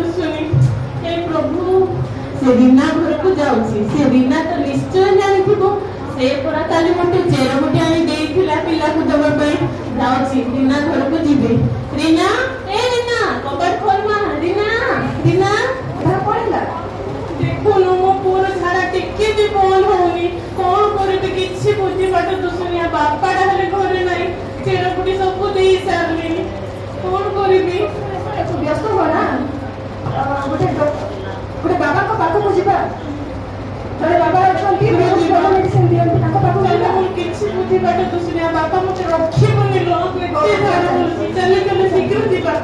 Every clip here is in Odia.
दुसुनी हे प्रभु से रीना घर को जाउची से रीना तो निश्चय जानिथिबो से परा काली मते चेरो मते आनी देइथिला पिला को दबा पई जाउची रीना घर को जिबे रीना ए रीना कबाट खोलमा रीना रीना एटा पड़िला देखो नो मो पूरा झाड़ा टिके भी बोल होनी कोन करे तो किछि बुद्धि बाट दुसुनिया बापा डाले घरे नाही चेरो पुटी सब देई सारली कोन करबी व्यस्त हो ना गोटे बाबा को पाख को जिबा तोरे बाबा अछंती मेडिसिन दियंती ताको पाख को जिबा किछि बुद्धि बाट दुसुनिया बापा मते रखी बोली लो के झाड़ा बोलছি चले चले शीघ्र दिबा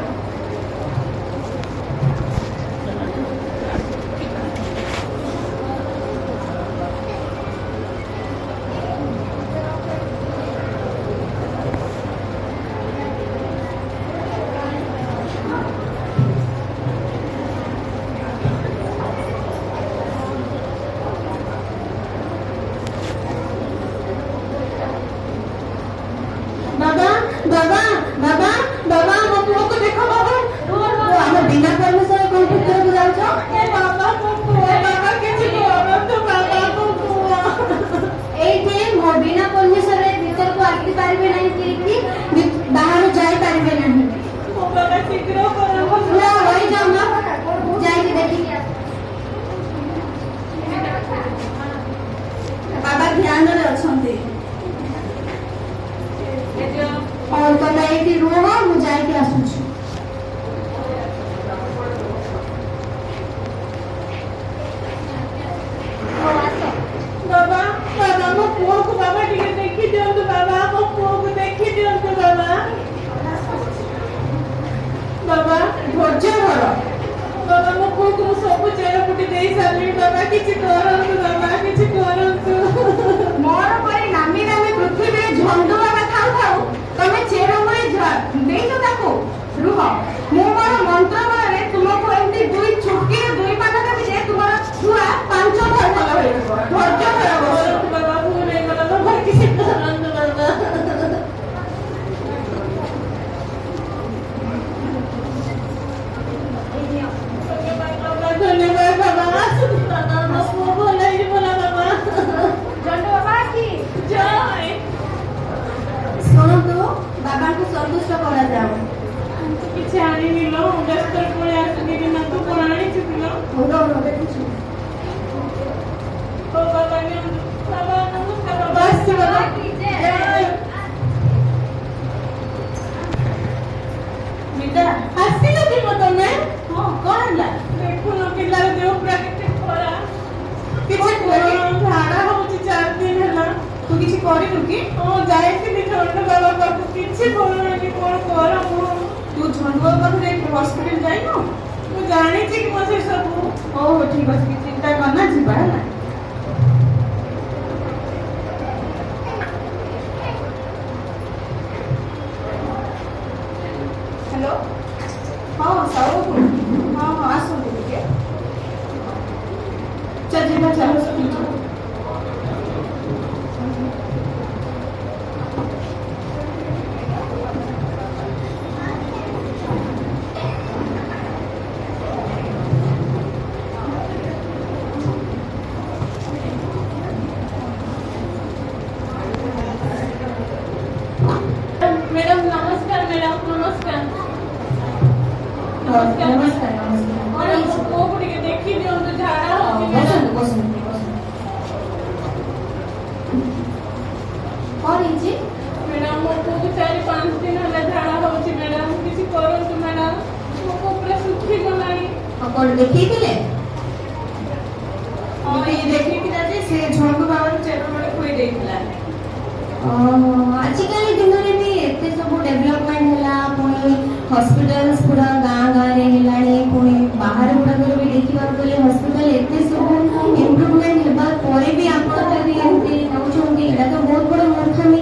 हॉस्पिटल्स पूरा गाँ गाँ रे हेलाणी पुणी बाहर गुड़ा भी देखिबा बोले हॉस्पिटल एते सब इम्प्रूवमेंट हेबा परे भी आपण जदी एंती नउछोंती एटा तो बहुत बड़ मूर्खामी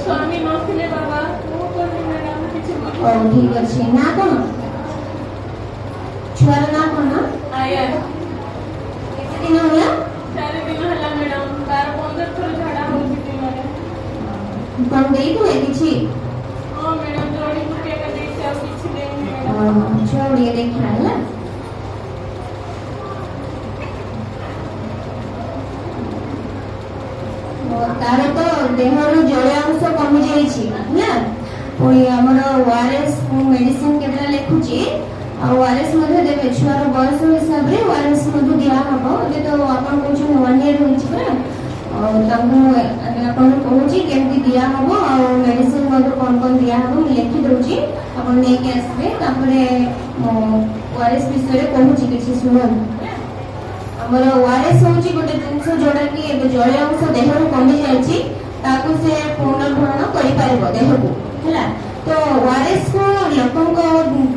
स्वामी नथिले बाबा को कोनी मैडम किछ ओ ठीक अछि ना कोन छुआर ना कोन आया केते दिन होला 4 दिन होला मैडम 12-15 थोर झाडा होची ती माने कोन देई तो किछि ओ मैडम जोड़ी बुके का देख से किछ देनी छोड़िए देखना है ତାର ତ ଦେହରୁ ଜଳୀୟ ଅଂଶ କମି ଯାଇଛି ହେଲା। ପୁଣି ଆମର ORS ମେଡିସିନ କେତେଟା ଲେଖୁଛି ଆଉ ORS ମଧ୍ୟ ଦେବେ। ଛୁଆର ବୟସ ହିସାବରେ ORS ମଧ୍ୟ ଦିଆହବ। ଏବେ ତ ଆପଣ କହୁଛନ୍ତି 1 year ହୋଇଛି ପରା, ଆଉ ତାଙ୍କୁ ଆପଣଙ୍କୁ କହୁଛି କେମିତି ଦିଆହବ ଆଉ ମେଡିସିନ ମଧ୍ୟ କ'ଣ କ'ଣ ଦିଆହବ ମୁଁ ଲେଖି ଦଉଛି, ଆପଣ ନେଇକି ଆସିବେ। ତାପରେ ORS ବିଷୟରେ କହୁଛି କିଛି ଶୁଣନ୍ତୁ। ଆମର ORS ହଉଛି ଗୋଟେ ଜିନିଷ ଯୋଉଟା କି ଏବେ ଜଳୀୟ ଅଂଶ ଦେହରୁ କମି ଯାଇଛି, ତାକୁ ସେ ପୁନର୍ଭରଣ କରିପାରିବ ଦେହକୁ ହେଲା। ତ ORS କୁ ଲୋକଙ୍କ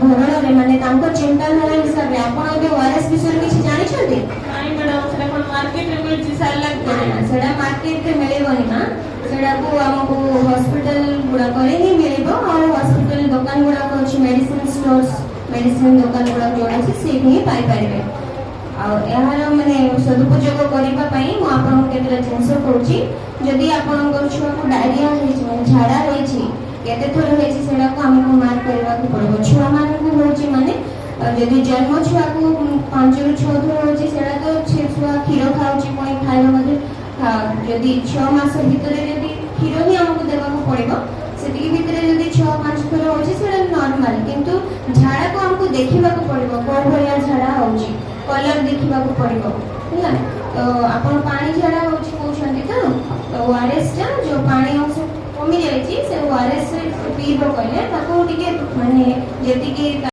ଧରଣରେ ମାନେ ତାଙ୍କ ଚିନ୍ତାଧାରା ହିସାବରେ ଆପଣ ଏବେ ORS ବିଷୟରେ କିଛି ଜାଣିଛନ୍ତି? ନାଇଁ ମ୍ୟାଡାମ, ସେଟା କ'ଣ ମାର୍କେଟରେ ମିଳୁଛି ସାରିଲାକ ନା, ସେଟା ମାର୍କେଟରେ ମିଳିବନି ନା, ସେଟାକୁ ଆମକୁ ହସ୍ପିଟାଲ ଗୁଡାକରେ ହିଁ ମିଳିବ। ଆଉ ହସ୍ପିଟାଲ ଦୋକାନ ଗୁଡାକ ଅଛି, ମେଡିସିନ ଷ୍ଟୋର୍ସ, ମେଡିସିନ ଦୋକାନ ଗୁଡାକ ଯୋଉଟା ଅଛି ସେଇଠି ହିଁ ପାଇପାରିବେ। ଆଉ ଏହାର ମାନେ ସଦୁପଯୋଗ କରିବା ପାଇଁ ମୁଁ ଆପଣଙ୍କୁ କେତେଟା ଜିନିଷ କହୁଛି। ଯଦି ଆପଣଙ୍କର ଛୁଆକୁ ଡାଇରିଆ ହେଇଛି ମାନେ ଝାଡା ହେଇଛି, କେତେ ଥର ହେଇଛି ସେଟାକୁ ଆମକୁ ମାର୍କ କରିବାକୁ ପଡିବ। ଛୁଆମାନଙ୍କୁ ହଉଛି ମାନେ ଯଦି ଜନ୍ମ ଛୁଆକୁ 5 ରୁ 6 ଥର ହଉଛି ସେଟା ତ ସେ ଛୁଆ କ୍ଷୀର ଖାଉଛି, ପୁଣି ଖାଇବା ମଧ୍ୟ ଯଦି 6 ମାସ ଭିତରେ ଯଦି କ୍ଷୀର ହିଁ ଆମକୁ ଦେବାକୁ ପଡିବ, ସେତିକି ଭିତରେ ଯଦି 6-5 ଥର ହଉଛି ସେଟା ନର୍ମାଲ। କିନ୍ତୁ ଝାଡାକୁ ଆମକୁ ଦେଖିବାକୁ ପଡିବ କୋଉ ଭଳିଆ ଝାଡା ହଉଛି, କଲର ଦେଖିବାକୁ ପଡିବ ହେଲା। ତ ଆପଣ ପାଣି ଝାଡା ହଉଛି କହୁଛନ୍ତି ତ ORS ଟା ଯୋଉ ପାଣି ଅଂଶ କମି ଯାଇଛି ସେ ORS ପିଇବ କହିଲେ ତାକୁ ଟିକେ ମାନେ ଯେତିକି